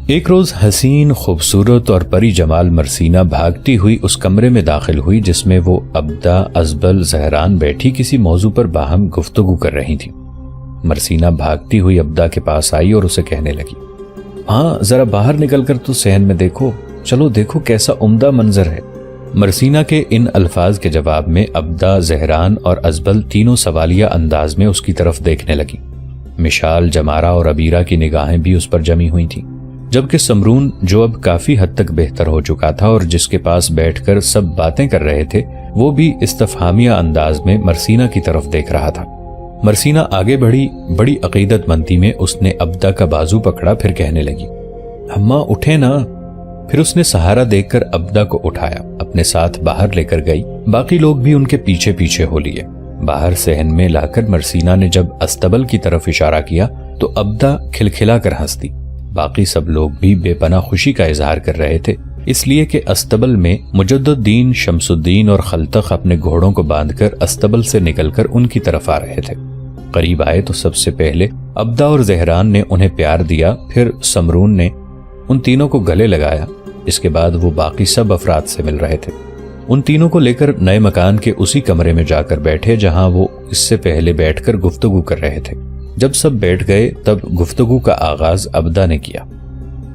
ایک روز حسین، خوبصورت اور پری جمال مرسینہ بھاگتی ہوئی اس کمرے میں داخل ہوئی جس میں وہ ابدا، ازبل، زہران بیٹھی کسی موضوع پر باہم گفتگو کر رہی تھی۔ مرسینہ بھاگتی ہوئی ابدا کے پاس آئی اور اسے کہنے لگی، ہاں ذرا باہر نکل کر تو صحن میں دیکھو، چلو دیکھو کیسا عمدہ منظر ہے۔ مرسینہ کے ان الفاظ کے جواب میں ابدا، زہران اور ازبل تینوں سوالیہ انداز میں اس کی طرف دیکھنے لگی۔ مشال، جمارہ اور عبیرہ کی نگاہیں بھی اس پر جمی ہوئی تھیں، جبکہ سمرون جو اب کافی حد تک بہتر ہو چکا تھا اور جس کے پاس بیٹھ کر سب باتیں کر رہے تھے، وہ بھی استفہامیہ انداز میں مرسینہ کی طرف دیکھ رہا تھا۔ مرسینہ آگے بڑھی، بڑی عقیدت مندی میں اس نے ابدا کا بازو پکڑا، پھر کہنے لگی، اماں اٹھے نا۔ پھر اس نے سہارا دیکھ کر ابدا کو اٹھایا، اپنے ساتھ باہر لے کر گئی۔ باقی لوگ بھی ان کے پیچھے پیچھے ہو لیے۔ باہر صحن میں لا کر مرسینہ نے جب استبل کی طرف اشارہ کیا تو ابدا کھلکھلا کر ہنس دی۔ باقی سب لوگ بھی بے پناہ خوشی کا اظہار کر رہے تھے، اس لیے کہ استبل میں مجد الدین، شمس الدین اور خلتخ اپنے گھوڑوں کو باندھ کر استبل سے نکل کر ان کی طرف آ رہے تھے۔ قریب آئے تو سب سے پہلے ابدا اور زہران نے انہیں پیار دیا، پھر سمرون نے ان تینوں کو گلے لگایا۔ اس کے بعد وہ باقی سب افراد سے مل رہے تھے۔ ان تینوں کو لے کر نئے مکان کے اسی کمرے میں جا کر بیٹھے جہاں وہ اس سے پہلے بیٹھ کر گفتگو کر رہے تھے۔ جب سب بیٹھ گئے تب گفتگو کا آغاز ابدا نے کیا۔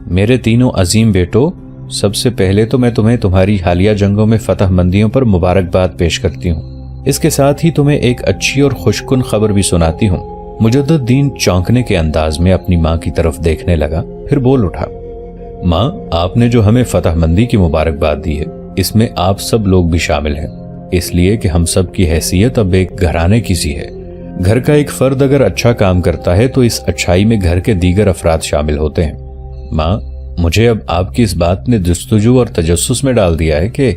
میرے تینوں عظیم بیٹوں، سب سے پہلے تو میں تمہیں تمہاری حالیہ جنگوں میں فتح مندیوں پر مبارکباد پیش کرتی ہوں۔ اس کے ساتھ ہی تمہیں ایک اچھی اور خوشکن خبر بھی سناتی ہوں۔ مجد الدین چونکنے کے انداز میں اپنی ماں کی طرف دیکھنے لگا، پھر بول اٹھا، ماں آپ نے جو ہمیں فتح مندی کی مبارکباد دی ہے، اس میں آپ سب لوگ بھی شامل ہیں، اس لیے کہ ہم سب کی حیثیت اب ایک گھرانے کی سی ہے۔ گھر کا ایک فرد اگر اچھا کام کرتا ہے تو اس اچھائی میں گھر کے دیگر افراد شامل ہوتے ہیں۔ ماں، مجھے اب آپ کی اس بات نے جستجو اور تجسس میں ڈال دیا ہے کہ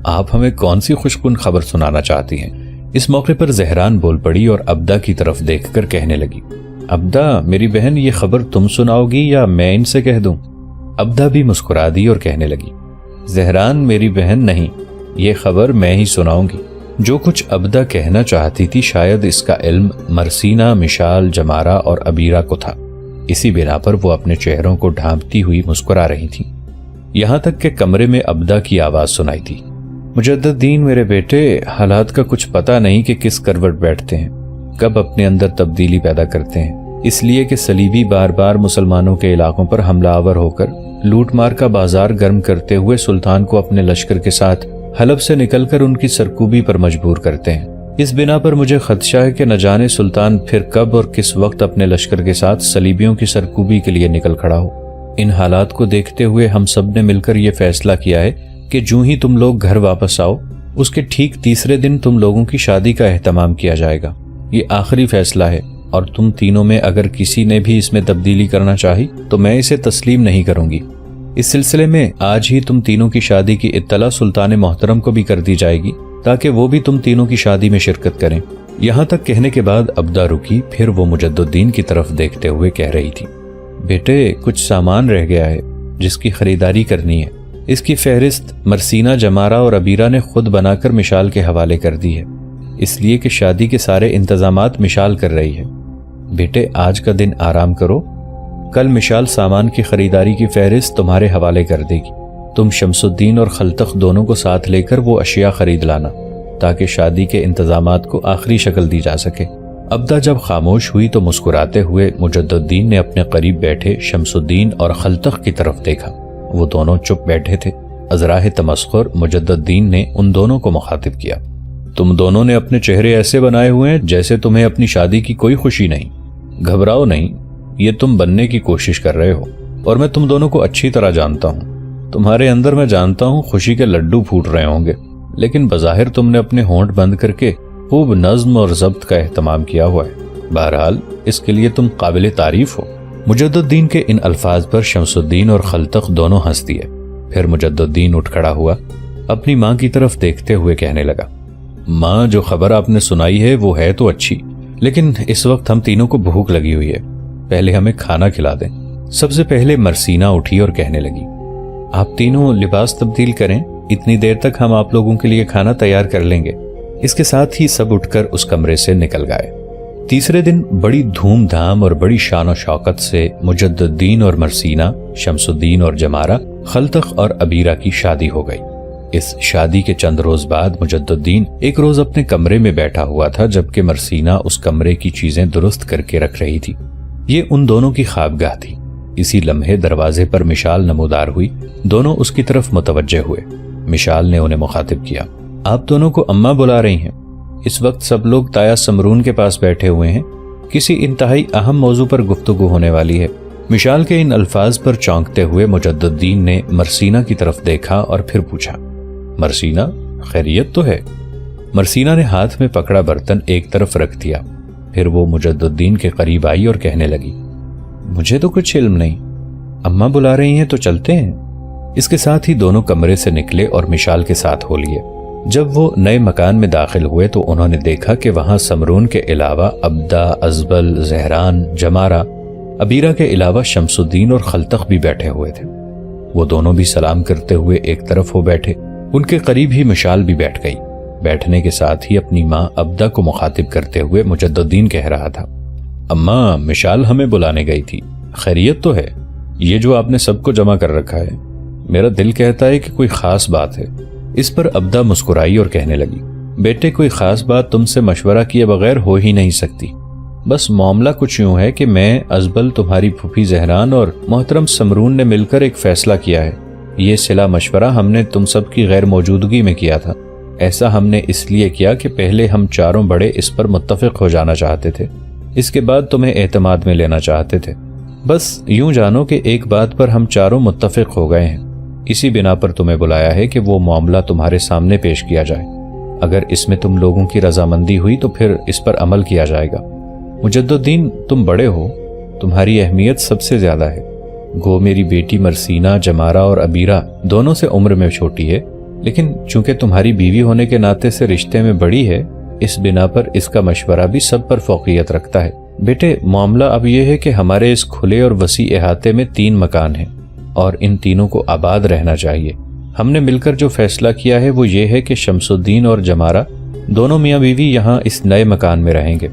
آپ ہمیں کون سی خوشکن خبر سنانا چاہتی ہیں۔ اس موقع پر زہران بول پڑی اور ابدا کی طرف دیکھ کر کہنے لگی، ابدا میری بہن، یہ خبر تم سناؤ گی یا میں ان سے کہہ دوں؟ ابدا بھی مسکرا دی اور کہنے لگی، زہران میری بہن نہیں، یہ خبر میں ہی سناؤں گی۔ جو کچھ ابدا کہنا چاہتی تھی شاید اس کا علم مرسینہ، مشال، جمارہ اور عبیرہ کو تھا، اسی بنا پر وہ اپنے چہروں کو ڈھانپتی ہوئی مسکرا رہی تھی۔ یہاں تک کہ کمرے میں ابدا کی آواز سنائی تھی، مجد الدین میرے بیٹے، حالات کا کچھ پتہ نہیں کہ کس کروٹ بیٹھتے ہیں، کب اپنے اندر تبدیلی پیدا کرتے ہیں، اس لیے کہ صلیبی بار بار مسلمانوں کے علاقوں پر حملہ آور ہو کر لوٹ مار کا بازار گرم کرتے ہوئے سلطان کو اپنے لشکر کے ساتھ حلب سے نکل کر ان کی سرکوبی پر مجبور کرتے ہیں۔ اس بنا پر مجھے خدشہ ہے کہ نہ جانے سلطان پھر کب اور کس وقت اپنے لشکر کے ساتھ صلیبیوں کی سرکوبی کے لیے نکل کھڑا ہو۔ ان حالات کو دیکھتے ہوئے ہم سب نے مل کر یہ فیصلہ کیا ہے کہ جو ہی تم لوگ گھر واپس آؤ، اس کے ٹھیک تیسرے دن تم لوگوں کی شادی کا اہتمام کیا جائے گا۔ یہ آخری فیصلہ ہے اور تم تینوں میں اگر کسی نے بھی اس میں تبدیلی کرنا چاہی تو میں اسے تسلیم نہیں کروں گی۔ اس سلسلے میں آج ہی تم تینوں کی شادی کی اطلاع سلطان محترم کو بھی کر دی جائے گی تاکہ وہ بھی تم تینوں کی شادی میں شرکت کریں۔ یہاں تک کہنے کے بعد ابدا رکی، پھر وہ مجد الدین کی طرف دیکھتے ہوئے کہہ رہی تھی، بیٹے کچھ سامان رہ گیا ہے جس کی خریداری کرنی ہے، اس کی فہرست مرسینہ، جمارہ اور عبیرہ نے خود بنا کر مشال کے حوالے کر دی ہے، اس لیے کہ شادی کے سارے انتظامات مشال کر رہی ہے۔ بیٹے آج کا دن آرام کرو، کل مشال سامان کی خریداری کی فہرست تمہارے حوالے کر دے گی۔ تم شمس الدین اور خلتخ دونوں کو ساتھ لے کر وہ اشیاء خرید لانا تاکہ شادی کے انتظامات کو آخری شکل دی جا سکے۔ ابدا جب خاموش ہوئی تو مسکراتے ہوئے مجد الدین نے اپنے قریب بیٹھے شمس الدین اور خلتخ کی طرف دیکھا۔ وہ دونوں چپ بیٹھے تھے۔ ازراہ تمسخر مجد الدین نے ان دونوں کو مخاطب کیا، تم دونوں نے اپنے چہرے ایسے بنائے ہوئے ہیں جیسے تمہیں اپنی شادی کی کوئی خوشی نہیں۔ گھبراؤ نہیں، یہ تم بننے کی کوشش کر رہے ہو اور میں تم دونوں کو اچھی طرح جانتا ہوں۔ تمہارے اندر میں جانتا ہوں خوشی کے لڈو پھوٹ رہے ہوں گے، لیکن بظاہر تم نے اپنے ہونٹ بند کر کے خوب نظم اور ضبط کا اہتمام کیا ہوا ہے۔ بہرحال اس کے لیے تم قابل تعریف ہو۔ مجد الدین کے ان الفاظ پر شمس الدین اور خلتخ دونوں ہنس دیے۔ پھر مجد الدین اٹھ کھڑا ہوا، اپنی ماں کی طرف دیکھتے ہوئے کہنے لگا، ماں جو خبر آپ نے سنائی ہے وہ ہے تو اچھی، لیکن اس وقت ہم تینوں کو بھوک لگی ہوئی ہے، پہلے ہمیں کھانا کھلا دیں۔ سب سے پہلے مرسینہ اٹھی اور کہنے لگی، آپ تینوں لباس تبدیل کریں، اتنی دیر تک ہم آپ لوگوں کے لیے کھانا تیار کر لیں گے۔ اس کے ساتھ ہی سب اٹھ کر اس کمرے سے نکل گئے۔ تیسرے دن بڑی دھوم دھام اور بڑی شان و شوکت سے مجد الدین اور مرسینہ، شمس الدین اور جمارہ، خلتخ اور عبیرہ کی شادی ہو گئی۔ اس شادی کے چند روز بعد مجد الدین ایک روز اپنے کمرے میں بیٹھا ہوا تھا، جبکہ مرسینہ اس کمرے کی چیزیں درست کر کے رکھ رہی تھی۔ یہ ان دونوں کی خوابگاہ تھی۔ اسی لمحے دروازے پر مشال نمودار ہوئی۔ دونوں اس کی طرف متوجہ ہوئے۔ مشال نے انہیں مخاطب کیا، آپ دونوں کو اماں بلا رہی ہیں؟ اس وقت سب لوگ تایا سمرون کے پاس بیٹھے ہوئے ہیں، کسی انتہائی اہم موضوع پر گفتگو ہونے والی ہے۔ مشال کے ان الفاظ پر چونکتے ہوئے مجد الدین نے مرسینہ کی طرف دیکھا اور پھر پوچھا، مرسینہ خیریت تو ہے؟ مرسینہ نے ہاتھ میں پکڑا برتن ایک طرف رکھ دیا، پھر وہ مجد الدین کے قریب آئی اور کہنے لگی، مجھے تو کچھ علم نہیں، اماں بلا رہی ہیں تو چلتے ہیں۔ اس کے ساتھ ہی دونوں کمرے سے نکلے اور مشال کے ساتھ ہو لیے۔ جب وہ نئے مکان میں داخل ہوئے تو انہوں نے دیکھا کہ وہاں سمرون کے علاوہ عبدہ، ازبل، زہران، جمارہ، عبیرہ کے علاوہ شمس الدین اور خلتخ بھی بیٹھے ہوئے تھے۔ وہ دونوں بھی سلام کرتے ہوئے ایک طرف ہو بیٹھے۔ ان کے قریب ہی مشال بھی بیٹھ گئی۔ بیٹھنے کے ساتھ ہی اپنی ماں عبدہ کو مخاطب کرتے ہوئے مجد الدین کہہ رہا تھا، اماں مشال ہمیں بلانے گئی تھی، خیریت تو ہے؟ یہ جو آپ نے سب کو جمع کر رکھا ہے، میرا دل کہتا ہے کہ کوئی خاص بات ہے۔ اس پر عبدہ مسکرائی اور کہنے لگی، بیٹے کوئی خاص بات تم سے مشورہ کیے بغیر ہو ہی نہیں سکتی۔ بس معاملہ کچھ یوں ہے کہ میں، ازبل، تمہاری پھوپھی زہران اور محترم سمرون نے مل کر ایک فیصلہ کیا ہے۔ یہ صلاح مشورہ ہم نے تم سب کی غیر موجودگی میں کیا تھا۔ ایسا ہم نے اس لیے کیا کہ پہلے ہم چاروں بڑے اس پر متفق ہو جانا چاہتے تھے، اس کے بعد تمہیں اعتماد میں لینا چاہتے تھے۔ بس یوں جانو کہ ایک بات پر ہم چاروں متفق ہو گئے ہیں، اسی بنا پر تمہیں بلایا ہے کہ وہ معاملہ تمہارے سامنے پیش کیا جائے۔ اگر اس میں تم لوگوں کی رضامندی ہوئی تو پھر اس پر عمل کیا جائے گا۔ مجد الدین، تم بڑے ہو، تمہاری اہمیت سب سے زیادہ ہے۔ گو میری بیٹی مرسینہ، جمارہ اور عبیرہ دونوں سے عمر میں چھوٹی ہے، لیکن چونکہ تمہاری بیوی ہونے کے ناطے سے رشتے میں بڑی ہے، اس بنا پر اس کا مشورہ بھی سب پر فوقیت رکھتا ہے۔ بیٹے، معاملہ اب یہ ہے کہ ہمارے اس کھلے اور وسیع احاطے میں 3 مکان ہیں اور ان تینوں کو آباد رہنا چاہیے۔ ہم نے مل کر جو فیصلہ کیا ہے وہ یہ ہے کہ شمس الدین اور جمارہ دونوں میاں بیوی یہاں اس نئے مکان میں رہیں گے،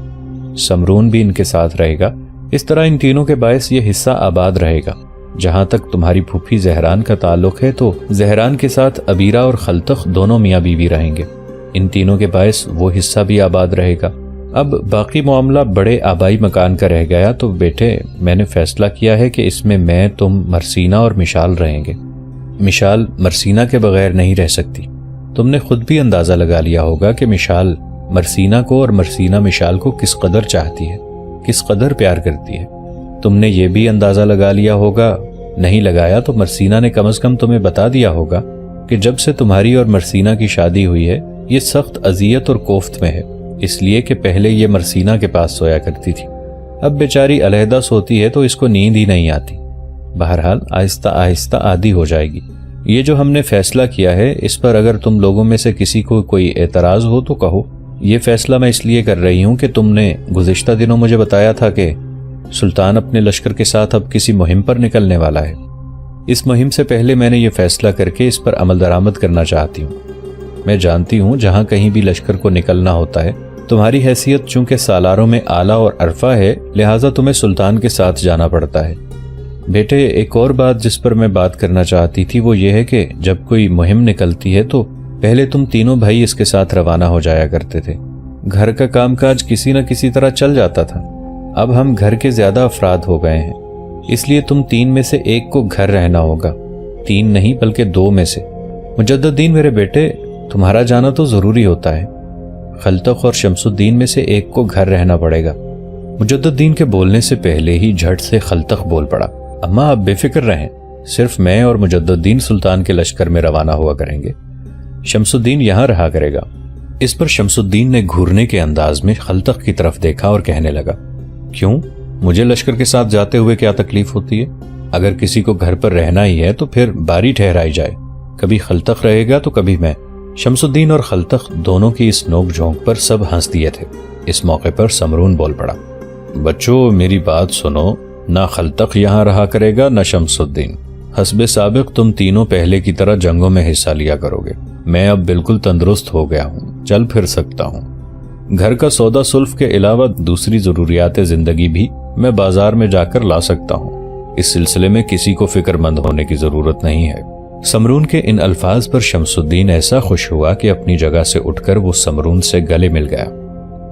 سمرون بھی ان کے ساتھ رہے گا۔ اس طرح ان تینوں کے باعث یہ حصہ آباد رہے گا۔ جہاں تک تمہاری پھوپھی زہران کا تعلق ہے تو زہران کے ساتھ عبیرہ اور خلتخ دونوں میاں بیوی رہیں گے، ان تینوں کے باعث وہ حصہ بھی آباد رہے گا۔ اب باقی معاملہ بڑے آبائی مکان کا رہ گیا، تو بیٹے میں نے فیصلہ کیا ہے کہ اس میں تم، مرسینہ اور مشال رہیں گے۔ مشال مرسینہ کے بغیر نہیں رہ سکتی۔ تم نے خود بھی اندازہ لگا لیا ہوگا کہ مشال مرسینہ کو اور مرسینہ مشال کو کس قدر چاہتی ہے، کس قدر پیار کرتی ہے۔ تم نے یہ بھی اندازہ لگا لیا ہوگا، نہیں لگایا تو مرسینہ نے کم از کم تمہیں بتا دیا ہوگا کہ جب سے تمہاری اور مرسینہ کی شادی ہوئی ہے یہ سخت اذیت اور کوفت میں ہے، اس لیے کہ پہلے یہ مرسینہ کے پاس سویا کرتی تھی، اب بیچاری علیحدہ سوتی ہے تو اس کو نیند ہی نہیں آتی۔ بہرحال آہستہ آہستہ عادی ہو جائے گی۔ یہ جو ہم نے فیصلہ کیا ہے اس پر اگر تم لوگوں میں سے کسی کو کوئی اعتراض ہو تو کہو۔ یہ فیصلہ میں اس لیے کر رہی ہوں کہ تم نے گزشتہ دنوں مجھے بتایا تھا کہ سلطان اپنے لشکر کے ساتھ اب کسی مہم پر نکلنے والا ہے۔ اس مہم سے پہلے میں نے یہ فیصلہ کر کے اس پر عمل درآمد کرنا چاہتی ہوں۔ میں جانتی ہوں جہاں کہیں بھی لشکر کو نکلنا ہوتا ہے، تمہاری حیثیت چونکہ سالاروں میں اعلیٰ اور عرفہ ہے، لہٰذا تمہیں سلطان کے ساتھ جانا پڑتا ہے۔ بیٹے، ایک اور بات جس پر میں بات کرنا چاہتی تھی وہ یہ ہے کہ جب کوئی مہم نکلتی ہے تو پہلے تم تینوں بھائی اس کے ساتھ روانہ ہو جایا کرتے تھے۔ گھر کا کام کاج کسی نہ کسی طرح چل جاتا تھا۔ اب ہم گھر کے زیادہ افراد ہو گئے ہیں، اس لیے تم 3 میں سے ایک کو گھر رہنا ہوگا، 3 نہیں بلکہ 2 میں سے۔ مجد الدین میرے بیٹے، تمہارا جانا تو ضروری ہوتا ہے، خلتخ اور شمس الدین میں سے ایک کو گھر رہنا پڑے گا۔ مجد الدین کے بولنے سے پہلے ہی جھٹ سے خلتخ بول پڑا، اماں آپ بے فکر رہیں، صرف میں اور مجد الدین سلطان کے لشکر میں روانہ ہوا کریں گے، شمس الدین یہاں رہا کرے گا۔ اس پر شمس الدین نے گھورنے کے انداز میں خلتخ کی طرف دیکھا اور کہنے لگا، کیوں؟ مجھے لشکر کے ساتھ جاتے ہوئے کیا تکلیف ہوتی ہے؟ اگر کسی کو گھر پر رہنا ہی ہے تو پھر باری ٹھہرائی جائے، کبھی خلتخ رہے گا تو کبھی میں۔ شمس الدین اور خلتخ دونوں کی اس نوک جھونک پر سب ہنس دیے تھے۔ اس موقع پر سمرون بول پڑا، بچوں میری بات سنو، نہ خلتخ یہاں رہا کرے گا نہ شمس الدین۔ حسب سابق تم تینوں پہلے کی طرح جنگوں میں حصہ لیا کرو گے۔ میں اب بالکل تندرست ہو گیا ہوں، چل پھر سکتا ہوں۔ گھر کا سودا سلف کے علاوہ دوسری ضروریات زندگی بھی میں بازار میں جا کر لا سکتا ہوں، اس سلسلے میں کسی کو فکر مند ہونے کی ضرورت نہیں ہے۔ سمرون کے ان الفاظ پر شمس الدین ایسا خوش ہوا کہ اپنی جگہ سے اٹھ کر وہ سمرون سے گلے مل گیا،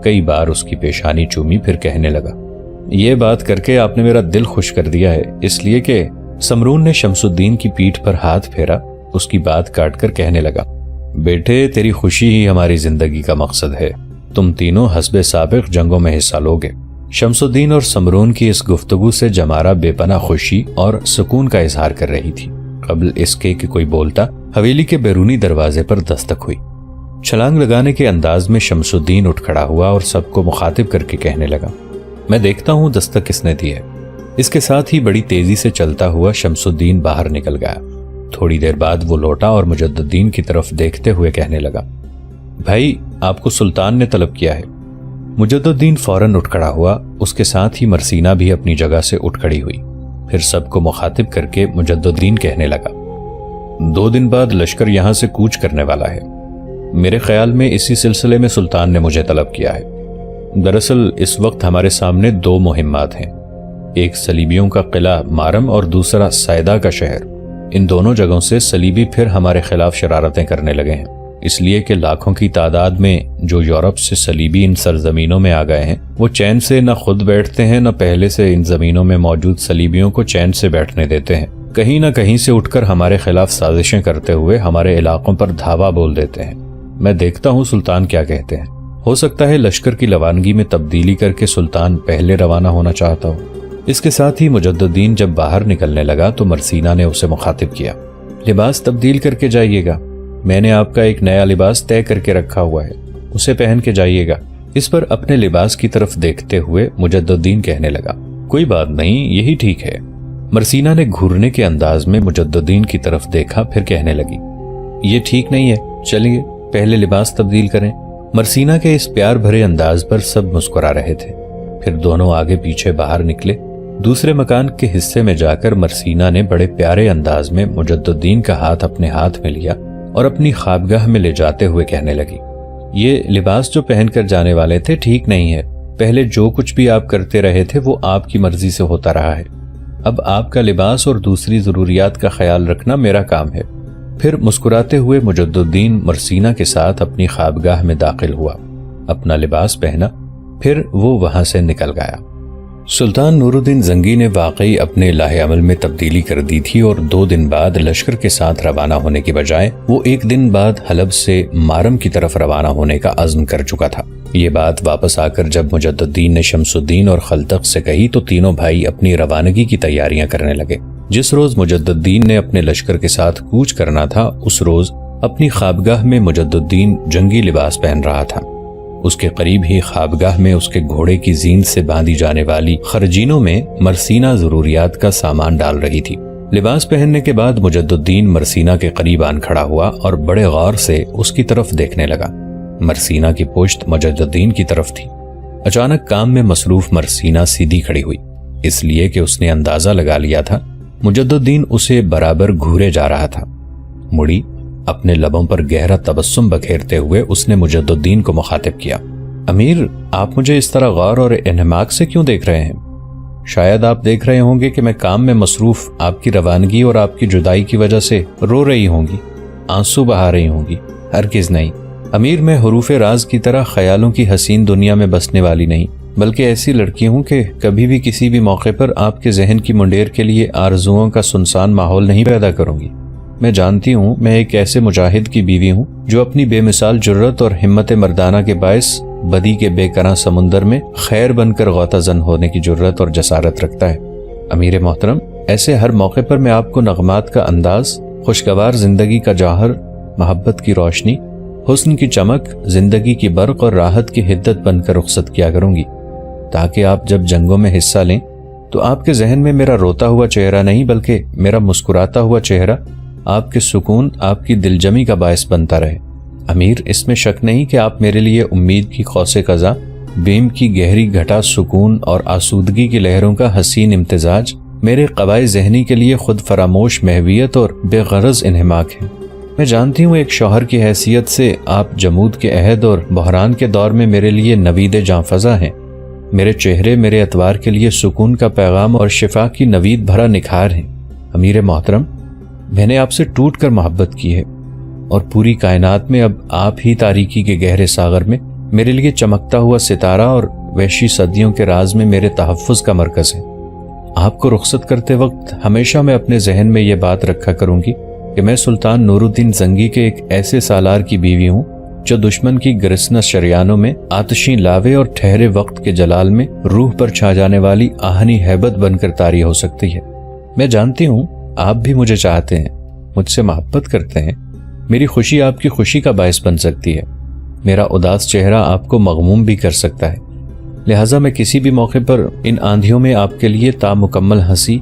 کئی بار اس کی پیشانی چومی، پھر کہنے لگا، یہ بات کر کے آپ نے میرا دل خوش کر دیا ہے، اس لیے کہ سمرون نے شمس الدین کی پیٹھ پر ہاتھ پھیرا، اس کی بات کاٹ کر کہنے لگا، بیٹے تیری خوشی ہی ہماری زندگی کا مقصد ہے، تم تینوں حسب سابق جنگوں میں حصہ لوگے۔ شمس الدین اور سمرون کی اس گفتگو سے جمارہ بے پناہ خوشی اور سکون کا اظہار کر رہی تھی۔ قبل اس کے کہ کوئی بولتا، حویلی کے بیرونی دروازے پر دستک ہوئی۔ چھلانگ لگانے کے انداز میں شمس الدین اٹھ کھڑا ہوا اور سب کو مخاطب کر کے کہنے لگا، میں دیکھتا ہوں دستک کس نے دی ہے۔ اس کے ساتھ ہی بڑی تیزی سے چلتا ہوا شمس الدین باہر نکل گیا۔ تھوڑی دیر بعد وہ لوٹا اور مجد الدین کی طرف دیکھتے ہوئے کہنے لگا، بھائی آپ کو سلطان نے طلب کیا ہے۔ مجد الدین فوراً اٹھ کھڑا ہوا، اس کے ساتھ ہی مرسینہ بھی اپنی جگہ سے اٹھ کھڑی ہوئی۔ پھر سب کو مخاطب کر کے مجد الدین کہنے لگا، 2 دن بعد لشکر یہاں سے کوچ کرنے والا ہے، میرے خیال میں اسی سلسلے میں سلطان نے مجھے طلب کیا ہے۔ دراصل اس وقت ہمارے سامنے 2 مہمات ہیں، ایک صلیبیوں کا قلعہ مارم اور دوسرا سائدہ کا شہر۔ ان دونوں جگہوں سے صلیبی پھر ہمارے خلاف شرارتیں کرنے لگے ہیں، اس لیے کہ لاکھوں کی تعداد میں جو یورپ سے صلیبی ان سرزمینوں میں آ گئے ہیں، وہ چین سے نہ خود بیٹھتے ہیں، نہ پہلے سے ان زمینوں میں موجود صلیبیوں کو چین سے بیٹھنے دیتے ہیں، کہیں نہ کہیں سے اٹھ کر ہمارے خلاف سازشیں کرتے ہوئے ہمارے علاقوں پر دھاوا بول دیتے ہیں۔ میں دیکھتا ہوں سلطان کیا کہتے ہیں، ہو سکتا ہے لشکر کی روانگی میں تبدیلی کر کے سلطان پہلے روانہ ہونا چاہتا ہو۔ اس کے ساتھ ہی مجد الدین جب باہر نکلنے لگا تو مرسینہ نے اسے مخاطب کیا، لباس تبدیل کر کے جائیے گا، میں نے آپ کا ایک نیا لباس طے کر کے رکھا ہوا ہے، اسے پہن کے جائیے گا۔ اس پر اپنے لباس کی طرف دیکھتے ہوئے مجد الدین کہنے لگا، کوئی بات نہیں، یہی ٹھیک ہے۔ مرسینہ نے گھورنے کے انداز میں مجد الدین کی طرف دیکھا، پھر کہنے لگی، یہ ٹھیک نہیں ہے، چلیے پہلے لباس تبدیل کریں۔ مرسینہ کے اس پیار بھرے انداز پر سب مسکرا رہے تھے۔ پھر دونوں آگے پیچھے باہر نکلے۔ دوسرے مکان کے حصے میں جا کر مرسینہ نے بڑے پیارے انداز میں مجد الدین کا ہاتھ اپنے ہاتھ میں لیا اور اپنی خوابگاہ میں لے جاتے ہوئے کہنے لگی، یہ لباس جو پہن کر جانے والے تھے ٹھیک نہیں ہے، پہلے جو کچھ بھی آپ کرتے رہے تھے وہ آپ کی مرضی سے ہوتا رہا ہے، اب آپ کا لباس اور دوسری ضروریات کا خیال رکھنا میرا کام ہے۔ پھر مسکراتے ہوئے مجد الدین مرسینہ کے ساتھ اپنی خوابگاہ میں داخل ہوا، اپنا لباس پہنا، پھر وہ وہاں سے نکل گیا۔ سلطان نور الدین زنگی نے واقعی اپنے لاہ عمل میں تبدیلی کر دی تھی اور 2 دن بعد لشکر کے ساتھ روانہ ہونے کے بجائے وہ 1 دن بعد حلب سے مارم کی طرف روانہ ہونے کا عزم کر چکا تھا۔ یہ بات واپس آ کر جب مجد الدین نے شمس الدین اور خلتق سے کہی تو تینوں بھائی اپنی روانگی کی تیاریاں کرنے لگے۔ جس روز مجد الدین نے اپنے لشکر کے ساتھ کوچ کرنا تھا، اس روز اپنی خوابگاہ میں مجد الدین جنگی لباس پہن رہا تھا۔ اس کے قریب ہی خوابگاہ میں اس کے گھوڑے کی زین سے باندھی جانے والی خرجینوں میں مرسینہ ضروریات کا سامان ڈال رہی تھی۔ لباس پہننے کے بعد مجد الدین مرسینہ کے قریب آن کھڑا ہوا اور بڑے غور سے اس کی طرف دیکھنے لگا۔ مرسینہ کی پشت مجد الدین کی طرف تھی۔ اچانک کام میں مصروف مرسینہ سیدھی کھڑی ہوئی، اس لیے کہ اس نے اندازہ لگا لیا تھا مجد الدین اسے برابر گھورے جا رہا تھا۔ مڑی، اپنے لبوں پر گہرا تبسم بکھیرتے ہوئے اس نے مجد الدین کو مخاطب کیا، امیر آپ مجھے اس طرح غور اور انہماک سے کیوں دیکھ رہے ہیں؟ شاید آپ دیکھ رہے ہوں گے کہ میں کام میں مصروف آپ کی روانگی اور آپ کی جدائی کی وجہ سے رو رہی ہوں گی، آنسو بہا رہی ہوں گی۔ ہرگز نہیں امیر، میں حروف راز کی طرح خیالوں کی حسین دنیا میں بسنے والی نہیں، بلکہ ایسی لڑکی ہوں کہ کبھی بھی کسی بھی موقع پر آپ کے ذہن کی منڈیر کے لیے آرزوؤں کا سنسان ماحول نہیں پیدا کروں گی۔ میں جانتی ہوں میں ایک ایسے مجاہد کی بیوی ہوں جو اپنی بے مثال جرت اور ہمت مردانہ کے باعث بدی کے بے کراں سمندر میں خیر بن کر غوطہ زن ہونے کی جرت اور جسارت رکھتا ہے۔ امیر محترم، ایسے ہر موقع پر میں آپ کو نغمات کا انداز، خوشگوار زندگی کا جوہر، محبت کی روشنی، حسن کی چمک، زندگی کی برق اور راحت کی حدت بن کر رخصت کیا کروں گی، تاکہ آپ جب جنگوں میں حصہ لیں تو آپ کے ذہن میں میرا روتا ہوا چہرہ نہیں بلکہ میرا مسکراتا ہوا چہرہ آپ کے سکون، آپ کی دل جمی کا باعث بنتا رہے۔ امیر، اس میں شک نہیں کہ آپ میرے لیے امید کی قوس قزح، بیم کی گہری گھٹا، سکون اور آسودگی کی لہروں کا حسین امتزاج، میرے قبائے ذہنی کے لیے خود فراموش محویت اور بے غرض انہماک ہے۔ میں جانتی ہوں ایک شوہر کی حیثیت سے آپ جمود کے عہد اور بحران کے دور میں میرے لیے نوید جاں فضا ہیں۔ میرے چہرے میرے اتوار کے لیے سکون کا پیغام اور شفا کی نوید بھرا نکھار ہیں۔ امیر محترم، میں نے آپ سے ٹوٹ کر محبت کی ہے اور پوری کائنات میں اب آپ ہی تاریکی کے گہرے ساغر میں میرے لیے چمکتا ہوا ستارہ اور وحشی صدیوں کے راز میں میرے تحفظ کا مرکز ہے۔ آپ کو رخصت کرتے وقت ہمیشہ میں اپنے ذہن میں یہ بات رکھا کروں گی کہ میں سلطان نور الدین زنگی کے ایک ایسے سالار کی بیوی ہوں جو دشمن کی گرسنہ شریانوں میں آتشیں لاوے اور ٹھہرے وقت کے جلال میں روح پر چھا جانے والی آہنی ہیبت بن کر طاری ہو سکتی ہے۔ میں جانتی ہوں آپ بھی مجھے چاہتے ہیں، مجھ سے محبت کرتے ہیں۔ میری خوشی آپ کی خوشی کا باعث بن سکتی ہے، میرا اداس چہرہ آپ کو مغموم بھی کر سکتا ہے، لہٰذا میں کسی بھی موقع پر ان آندھیوں میں آپ کے لیے تامکمل ہنسی،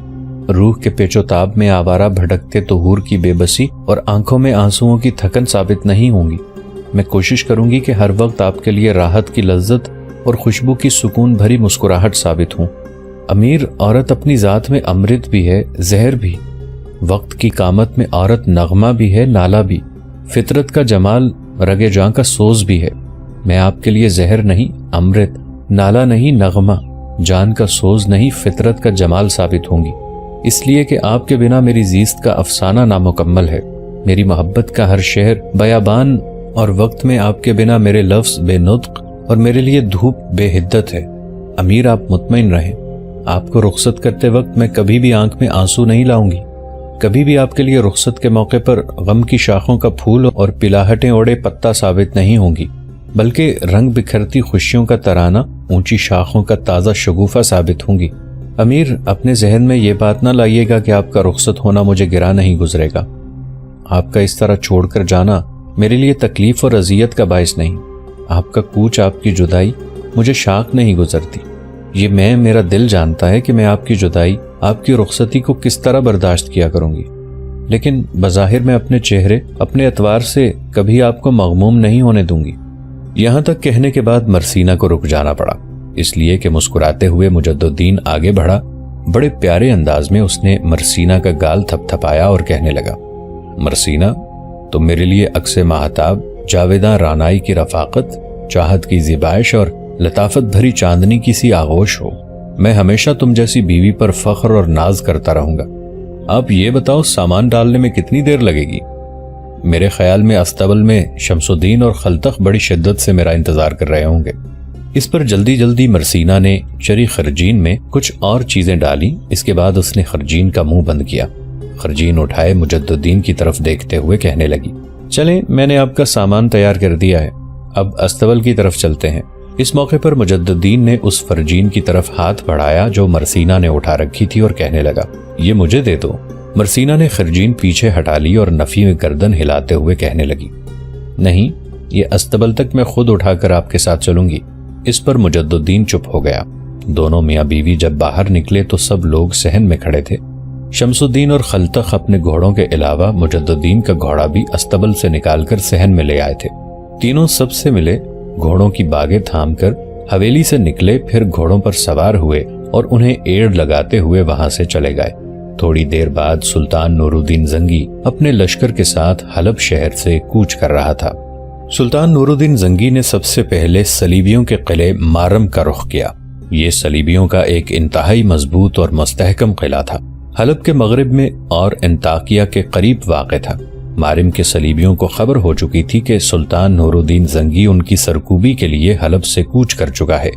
روح کے پیچ و تاب میں آوارہ بھٹکتے طہور کی بے بسی اور آنکھوں میں آنسوؤں کی تھکن ثابت نہیں ہوں گی۔ میں کوشش کروں گی کہ ہر وقت آپ کے لیے راحت کی لذت اور خوشبو کی سکون بھری مسکراہٹ ثابت ہوں۔ امیر، عورت اپنی ذات میں امرت بھی ہے، زہر بھی۔ وقت کی قامت میں عورت نغمہ بھی ہے، نالہ بھی۔ فطرت کا جمال رگے جاں کا سوز بھی ہے۔ میں آپ کے لیے زہر نہیں، امرت، نالہ نہیں، نغمہ، جان کا سوز نہیں، فطرت کا جمال ثابت ہوں گی، اس لیے کہ آپ کے بنا میری زیست کا افسانہ نامکمل ہے۔ میری محبت کا ہر شہر بیابان اور وقت میں آپ کے بنا میرے لفظ بے نطق اور میرے لیے دھوپ بے حدت ہے۔ امیر، آپ مطمئن رہیں، آپ کو رخصت کرتے وقت میں کبھی بھی آنکھ میں آنسو نہیں لاؤں گی، کبھی بھی آپ کے لیے رخصت کے موقع پر غم کی شاخوں کا پھول اور پلاہٹیں اوڑے پتا ثابت نہیں ہوں گی، بلکہ رنگ بکھرتی خوشیوں کا ترانہ اونچی شاخوں کا تازہ شگوفہ ثابت ہوں گی۔ امیر، اپنے ذہن میں یہ بات نہ لائیے گا کہ آپ کا رخصت ہونا مجھے گرا نہیں گزرے گا۔ آپ کا اس طرح چھوڑ کر جانا میرے لیے تکلیف اور اذیت کا باعث نہیں۔ آپ کا کوچ، آپ کی جدائی مجھے شاق نہیں گزرتی۔ یہ میرا دل جانتا ہے کہ میں آپ کی جدائی، آپ کی رخصتی کو کس طرح برداشت کیا کروں گی، لیکن بظاہر میں اپنے چہرے، اپنے اتوار سے کبھی آپ کو مغموم نہیں ہونے دوں گی۔ یہاں تک کہنے کے بعد مرسینہ کو رک جانا پڑا، اس لیے کہ مسکراتے ہوئے مجددین آگے بڑھا۔ بڑے پیارے انداز میں اس نے مرسینہ کا گال تھپ تھپایا اور کہنے لگا، مرسینہ، تم میرے لیے عکس ماہتاب، جاویداں رانائی کی رفاقت، چاہت کی زیبائش اور لطافت بھری چاندنی کی سی آغوش ہو۔ میں ہمیشہ تم جیسی بیوی پر فخر اور ناز کرتا رہوں گا۔ آپ یہ بتاؤ، سامان ڈالنے میں کتنی دیر لگے گی؟ میرے خیال میں استبل میں شمس الدین اور خلتخ بڑی شدت سے میرا انتظار کر رہے ہوں گے۔ اس پر جلدی جلدی مرسینہ نے چری خرجین میں کچھ اور چیزیں ڈالی۔ اس کے بعد اس نے خرجین کا منہ بند کیا، خرجین اٹھائے مجددین کی طرف دیکھتے ہوئے کہنے لگی، چلیں، میں نے آپ کا سامان تیار کر دیا ہے، اب استبل کی طرف چلتے ہیں۔ اس موقع پر مجددین نے اس فرجین کی طرف ہاتھ بڑھایا جو مرسینہ نے اٹھا رکھی تھی اور کہنے لگا، یہ مجھے دے دو۔ مرسینہ نے خرجین پیچھے ہٹا لی اور نفی میں گردن ہلاتے ہوئے کہنے لگی، نہیں، یہ استبل تک میں خود اٹھا کر آپ کے ساتھ چلوں گی۔ اس پر مجددین چپ ہو گیا۔ دونوں میاں بیوی جب باہر نکلے تو سب لوگ صحن میں کھڑے تھے۔ شمس الدین اور خلتخ اپنے گھوڑوں کے علاوہ مجددین کا گھوڑا بھی استبل سے نکال کر صحن میں لے آئے تھے۔ تینوں سب سے ملے، گھوڑوں کی باگیں تھام کر حویلی سے نکلے، پھر گھوڑوں پر سوار ہوئے اور انہیں ایڑ لگاتے ہوئے وہاں سے چلے گئے۔ تھوڑی دیر بعد سلطان نور الدین زنگی اپنے لشکر کے ساتھ حلب شہر سے کوچ کر رہا تھا۔ سلطان نور الدین زنگی نے سب سے پہلے صلیبیوں کے قلعے مارم کا رخ کیا۔ یہ صلیبیوں کا ایک انتہائی مضبوط اور مستحکم قلعہ تھا، حلب کے مغرب میں اور انطاکیہ کے قریب واقع تھا۔ مارم کے صلیبیوں کو خبر ہو چکی تھی کہ سلطان نور الدین زنگی ان کی سرکوبی کے لیے حلب سے کوچ کر چکا ہے،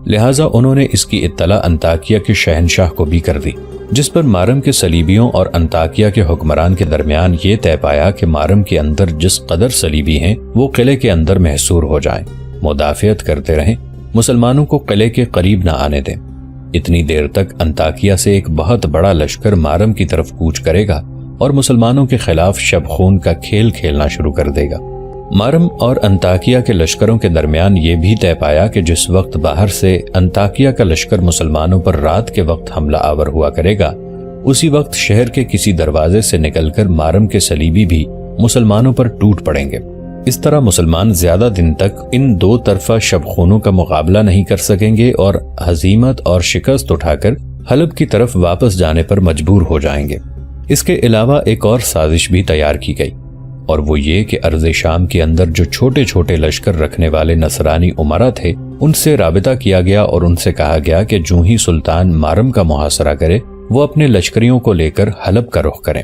لہٰذا انہوں نے اس کی اطلاع انطاکیہ کے شہنشاہ کو بھی کر دی، جس پر مارم کے صلیبیوں اور انطاکیہ کے حکمران کے درمیان یہ طے پایا کہ مارم کے اندر جس قدر صلیبی ہیں وہ قلعے کے اندر محصور ہو جائیں، مدافعت کرتے رہیں، مسلمانوں کو قلعے کے قریب نہ آنے دیں۔ اتنی دیر تک انطاکیہ سے ایک بہت بڑا لشکر مارم کی طرف کوچ کرے گا اور مسلمانوں کے خلاف شب خون کا کھیل کھیلنا شروع کر دے گا۔ مارم اور انطاکیہ کے لشکروں کے درمیان یہ بھی طے پایا کہ جس وقت باہر سے انطاکیہ کا لشکر مسلمانوں پر رات کے وقت حملہ آور ہوا کرے گا، اسی وقت شہر کے کسی دروازے سے نکل کر مارم کے صلیبی بھی مسلمانوں پر ٹوٹ پڑیں گے۔ اس طرح مسلمان زیادہ دن تک ان دو طرفہ شب خونوں کا مقابلہ نہیں کر سکیں گے اور ہزیمت اور شکست اٹھا کر حلب کی طرف واپس جانے پر مجبور ہو جائیں گے۔ اس کے علاوہ ایک اور سازش بھی تیار کی گئی۔ اور وہ یہ کہ ارض شام کے اندر جو چھوٹے چھوٹے لشکر رکھنے والے نصرانی امراء تھے ان سے رابطہ کیا گیا اور ان سے کہا گیا کہ جو ہی سلطان مارم کا محاصرہ کرے وہ اپنے لشکریوں کو لے کر حلب کا رخ کریں۔